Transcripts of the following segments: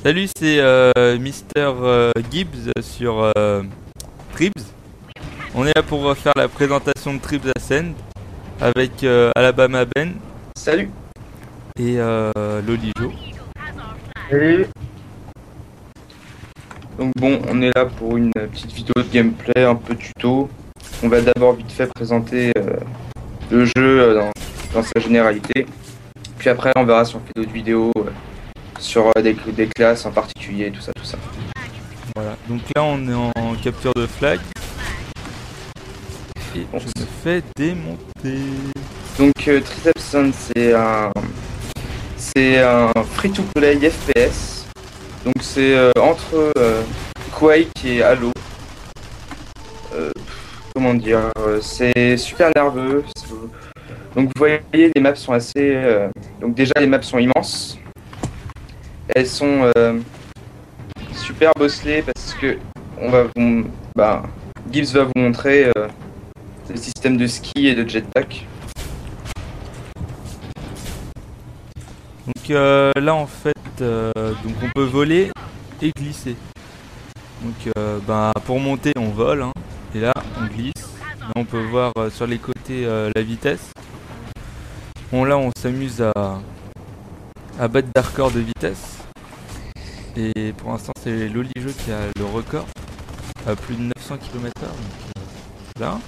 Salut, c'est Mister Gibbs sur Tribs. On est là pour faire la présentation de Tribs Ascend avec Alabama Ben Salut. et Lolijo. Salut. Donc bon, on est là pour une petite vidéo de gameplay, un peu tuto. On va d'abord vite fait présenter le jeu dans sa généralité. Puis après, on verra si on fait d'autres vidéos sur des classes en particulier, tout ça, tout ça. Voilà, donc là on est en capture de flag. Et Bon, je me fais démonter. donc Tribs Ascend, c'est un free-to-play FPS. Donc c'est entre Quake et Halo. Comment dire, c'est super nerveux. Donc vous voyez, les maps sont assez... donc déjà les maps sont immenses. Elles sont super bosselées parce que Gibbs va vous montrer le système de ski et de jetpack. Donc là en fait, donc on peut voler et glisser. Donc pour monter on vole, hein, et là on glisse. Là on peut voir sur les côtés la vitesse. Bon là on s'amuse à battre des records de vitesse. Et pour l'instant c'est Lolijo qui a le record à plus de 900 km/h. Donc là,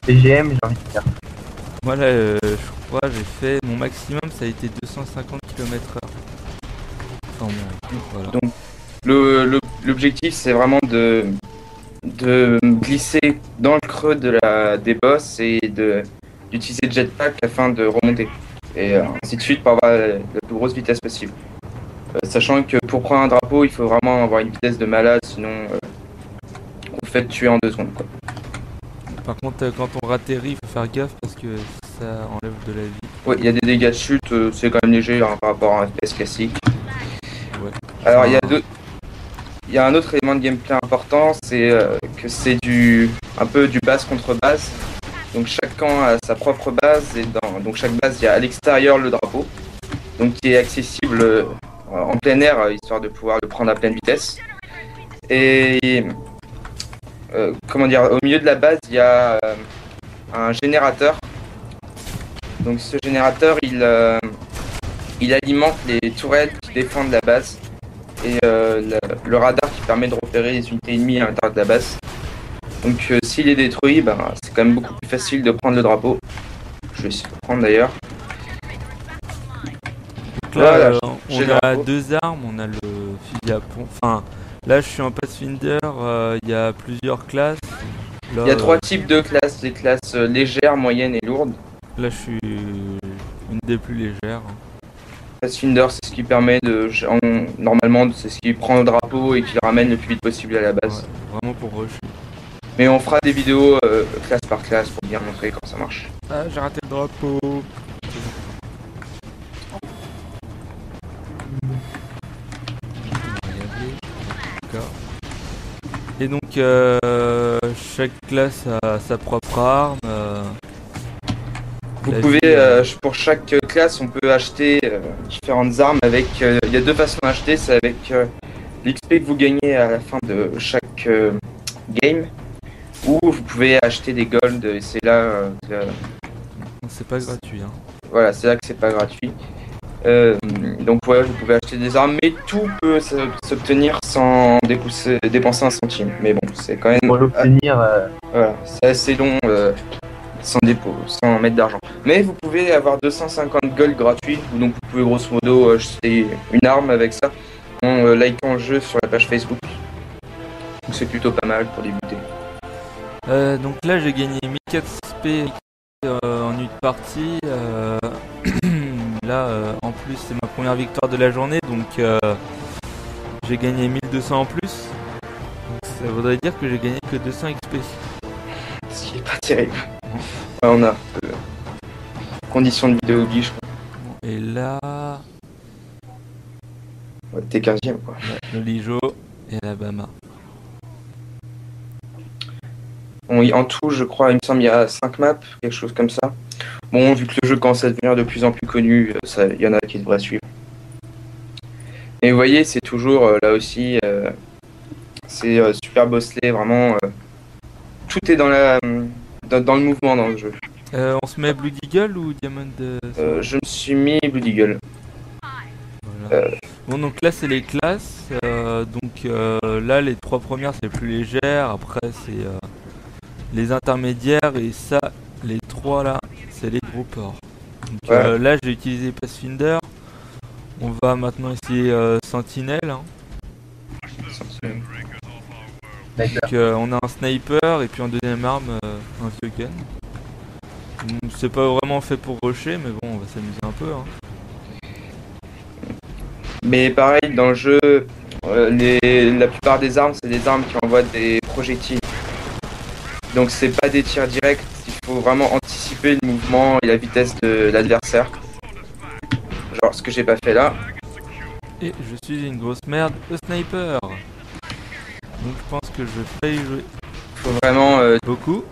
PGM, j'ai envie de dire. moi là je crois j'ai fait mon maximum, ça a été 250 km/h. Enfin bon, voilà. Donc l'objectif c'est vraiment de glisser dans le creux des boss et d'utiliser le jetpack afin de remonter. Et ainsi de suite pour avoir la plus grosse vitesse possible. Sachant que pour prendre un drapeau, il faut vraiment avoir une vitesse de malade, sinon on vous fait tuer en 2 secondes, quoi. Par contre quand on atterrit, il faut faire gaffe parce que ça enlève de la vie. Oui, il y a des dégâts de chute, c'est quand même léger hein, par rapport à un FPS classique. Ouais. Alors il y a un autre élément de gameplay important, c'est que c'est un peu du base contre base. Donc chaque camp a sa propre base et donc chaque base il y a à l'extérieur le drapeau, donc qui est accessible en plein air histoire de pouvoir le prendre à pleine vitesse. Et comment dire, au milieu de la base il y a un générateur. Donc ce générateur il alimente les tourelles qui défendent la base et le radar qui permet de repérer les unités ennemies à l'intérieur de la base. Donc s'il est détruit, c'est quand même beaucoup plus facile de prendre le drapeau. Je vais essayer de le prendre d'ailleurs. Donc là Voilà, on j'ai le a drapeau. 2 armes, on a le fusil à pompe. Enfin là je suis en Pathfinder, il y a plusieurs classes. Là, Il y a 3 types de classes, les classes légères, moyennes et lourdes. là je suis une des plus légères. Pathfinder, c'est ce qui permet normalement, c'est ce qui prend le drapeau et qui le ramène le plus vite possible à la base. Ouais, vraiment pour rusher. Mais on fera des vidéos classe par classe pour bien montrer comment ça marche. Ah, j'ai raté le drapeau. D'accord. Et donc chaque classe a sa propre arme. Vous La pouvez, vie, pour chaque classe, on peut acheter différentes armes avec. Il y a 2 façons d'acheter, c'est avec l'XP que vous gagnez à la fin de chaque game, ou vous pouvez acheter des gold, et c'est là, c'est pas gratuit. Hein. voilà, c'est là que c'est pas gratuit. Donc ouais, vous pouvez acheter des armes, mais tout peut s'obtenir sans dépenser un centime. Mais bon, c'est quand même. Pour l'obtenir, Voilà, c'est assez long sans mettre d'argent. Mais vous pouvez avoir 250 gold gratuits, donc vous pouvez grosso modo acheter une arme avec ça en likant le jeu sur la page Facebook. Donc c'est plutôt pas mal pour débuter. Donc là j'ai gagné 1400 XP en une partie. Là en plus c'est ma première victoire de la journée, donc j'ai gagné 1200 en plus. Donc, ça voudrait dire que j'ai gagné que 200 XP. Ce qui est pas terrible. Ouais, on a conditions de vidéo oblige. Et là, Ouais, t'es 15ème quoi. Lolijo et Alabama. Bon, en tout, je crois, il me semble, il y a 5 maps, quelque chose comme ça. Bon, vu que le jeu commence à devenir de plus en plus connu, il y en a qui devraient suivre. Et vous voyez, c'est toujours là aussi, c'est super bosselé, vraiment. Tout est dans le mouvement dans le jeu. On se met Blue Eagle ou Diamond Sword? Je me suis mis Blue Eagle. Voilà. Bon, donc là c'est les classes. Là les 3 premières c'est plus légère. Après c'est les intermédiaires. Et ça, les 3 là, c'est les gros ports. Donc, Ouais. là j'ai utilisé Pathfinder. On va maintenant essayer Sentinelle. Hein. Sniper. Donc, on a un sniper et puis en deuxième arme un vieux gun. C'est pas vraiment fait pour rusher, mais bon, on va s'amuser un peu. Hein. Mais pareil, dans le jeu, la plupart des armes, c'est des armes qui envoient des projectiles. Donc c'est pas des tirs directs, il faut vraiment anticiper le mouvement et la vitesse de l'adversaire. Genre ce que j'ai pas fait là. Et je suis une grosse merde au sniper. Donc je pense que je vais pas y jouer Faut vraiment beaucoup.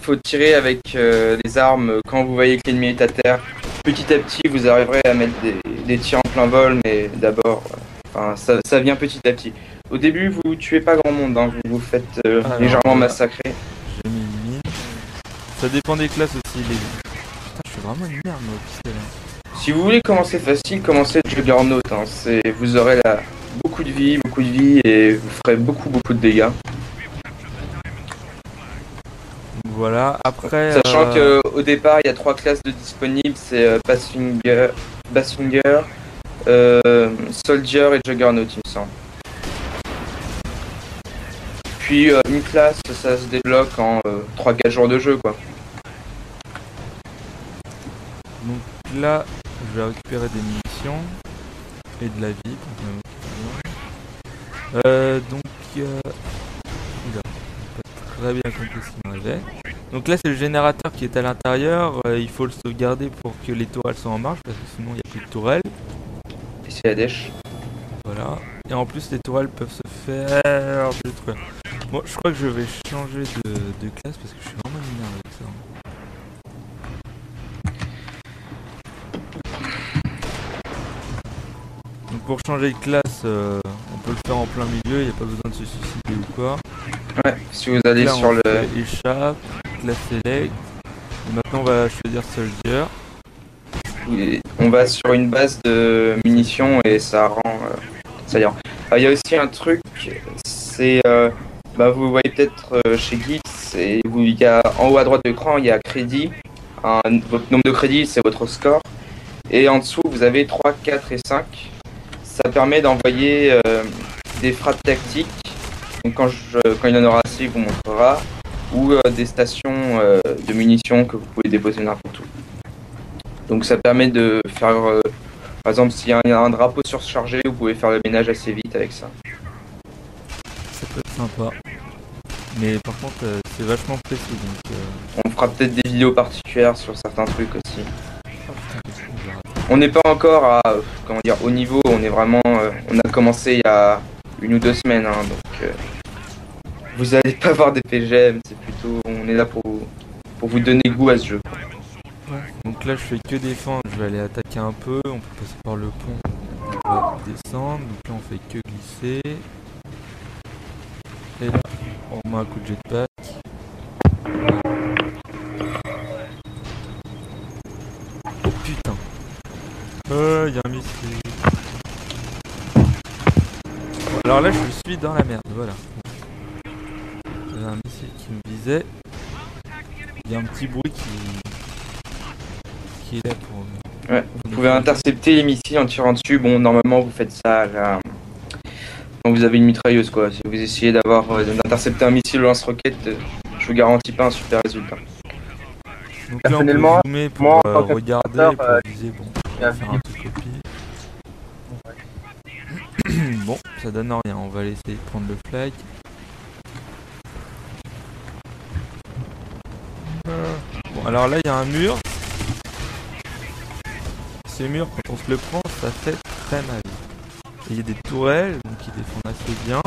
faut tirer avec les armes quand vous voyez que l'ennemi est à terre. Petit à petit, vous arriverez à mettre des tirs en plein vol, mais d'abord, ça vient petit à petit. Au début, vous tuez pas grand monde, hein, vous vous faites légèrement voilà. massacrer. J'ai mis une mine. Ça dépend des classes aussi. Putain, je suis vraiment une merde moi au pistolet. Si vous voulez commencer facile, commencez Juggernaut. Hein. Vous aurez là beaucoup de vie et vous ferez beaucoup de dégâts. Voilà, après... Sachant qu'au départ, il y a 3 classes de disponibles, c'est Pathfinder, Soldier et Juggernaut, il me semble. Puis une classe, ça se débloque en 3-4 jours de jeu, quoi. Donc là, je vais récupérer des munitions et de la vie. Oula, j'ai pas très bien compris ce qui m'arrivait. Donc là c'est le générateur qui est à l'intérieur, il faut le sauvegarder pour que les tourelles soient en marche parce que sinon il n'y a plus de tourelles. Et c'est la dèche. Voilà. Et en plus les tourelles peuvent se faire détruire. Bon, je crois que je vais changer de classe parce que je suis vraiment énervé avec ça. Donc pour changer de classe, on peut le faire en plein milieu, il n'y a pas besoin de se suicider ou quoi. Ouais, si vous allez Là, sur on le... fait échappe, classe select. Et maintenant on va choisir soldier. On va sur une base de munitions et ça rend... ça y est. Il y a aussi un truc, c'est... vous voyez peut-être chez Geeks, il y a, en haut à droite de l'écran, il y a crédit. Votre nombre de crédits, c'est votre score. Et en dessous, vous avez 3, 4 et 5. Ça permet d'envoyer des frappes tactiques. Donc quand il y en aura assez, il vous montrera. Ou des stations de munitions que vous pouvez déposer n'importe où. Donc ça permet de faire... par exemple, s'il y a un drapeau surchargé, vous pouvez faire le ménage assez vite avec ça. Ça peut être sympa. Mais par contre, c'est vachement précis. Donc, On fera peut-être des vidéos particulières sur certains trucs aussi. oh, putain, qu'est-ce que j'ai raté. On n'est pas encore à, comment dire, au niveau, on est vraiment... on a commencé il y a 1 ou 2 semaines, hein, donc... vous allez pas voir des PGM, c'est plutôt... On est là pour vous donner goût à ce jeu. Ouais. Donc là je fais que défendre, je vais aller attaquer un peu, on peut passer par le pont, on va descendre, donc là on fait que glisser. Et là on met un coup de jetpack. Oh putain. Il y a un missile. Bon, alors là je suis dans la merde, voilà. Il y a un missile qui me visait. Il y a un petit bruit qui est là pour... Ouais, vous pouvez intercepter les missiles en tirant dessus. Bon, normalement, vous faites ça là, quand vous avez une mitrailleuse, quoi. Si vous essayez d'intercepter un missile ou lance-roquette, je vous garantis pas un super résultat. Donc là, on peut Personnellement, zoomer pour moi, en tant regarder, qu'administrateur, pour viser. Bon, on j'ai un va faire un truc copie. Bon, ça donne rien. On va laisser prendre le flag. Bon, alors là, il y a un mur. Ces murs, quand on se le prend, ça fait très mal. Et il y a des tourelles, donc qui défendent assez bien.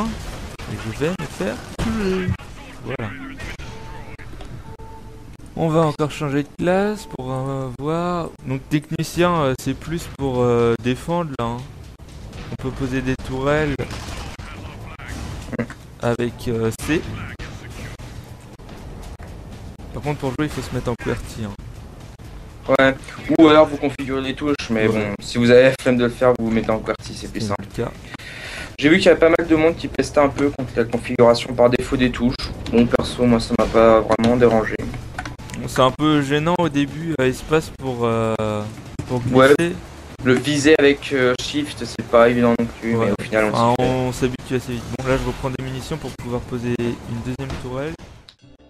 Et je vais me faire tuer. Voilà. On va encore changer de classe pour voir. Donc technicien, c'est plus pour défendre là. Hein. on peut poser des tourelles avec C. Par contre, pour jouer, il faut se mettre en QWERTY. Hein. Ouais, ou alors vous configurez les touches, mais Ouais. bon, si vous avez la flemme de le faire, vous vous mettez en QWERTY, c'est plus C'est simple. le cas. J'ai vu qu'il y avait pas mal de monde qui pestait un peu contre la configuration par défaut des touches. Bon, perso, moi ça m'a pas vraiment dérangé. Bon, c'est un peu gênant au début, espace pour glisser. Ouais. Le viser avec Shift, c'est pas évident non plus, Ouais. mais au final on Ah, s'y fait. on s'habitue assez vite. Bon, là, je reprends des munitions pour pouvoir poser une deuxième tourelle.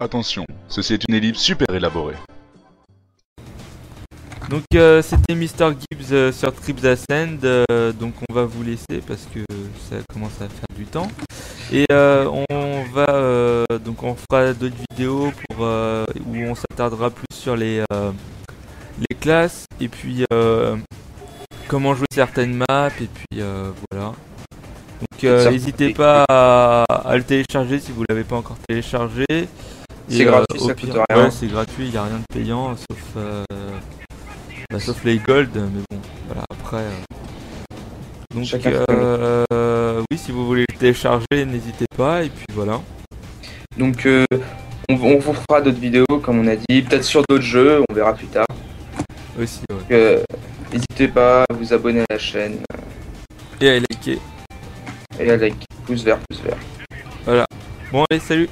Attention, ceci est une ellipse super élaborée. Donc c'était Mr Gibbs sur Trips Ascend, donc on va vous laisser parce que ça commence à faire du temps. Et on va donc on fera d'autres vidéos pour où on s'attardera plus sur les classes et puis comment jouer certaines maps et puis voilà. Donc n'hésitez pas à le télécharger si vous l'avez pas encore téléchargé. C'est gratuit, ça coûte rien. Ouais, c'est gratuit, il n'y a rien de payant sauf les gold, mais bon, voilà, après... Donc, Chacun oui, si vous voulez le télécharger, n'hésitez pas, et puis voilà. Donc on vous fera d'autres vidéos comme on a dit, peut-être sur d'autres jeux, on verra plus tard. Aussi, ouais. Donc, n'hésitez pas à vous abonner à la chaîne Et à liker. et à liker, pouce vert, pouce vert. Voilà. Bon, allez, salut!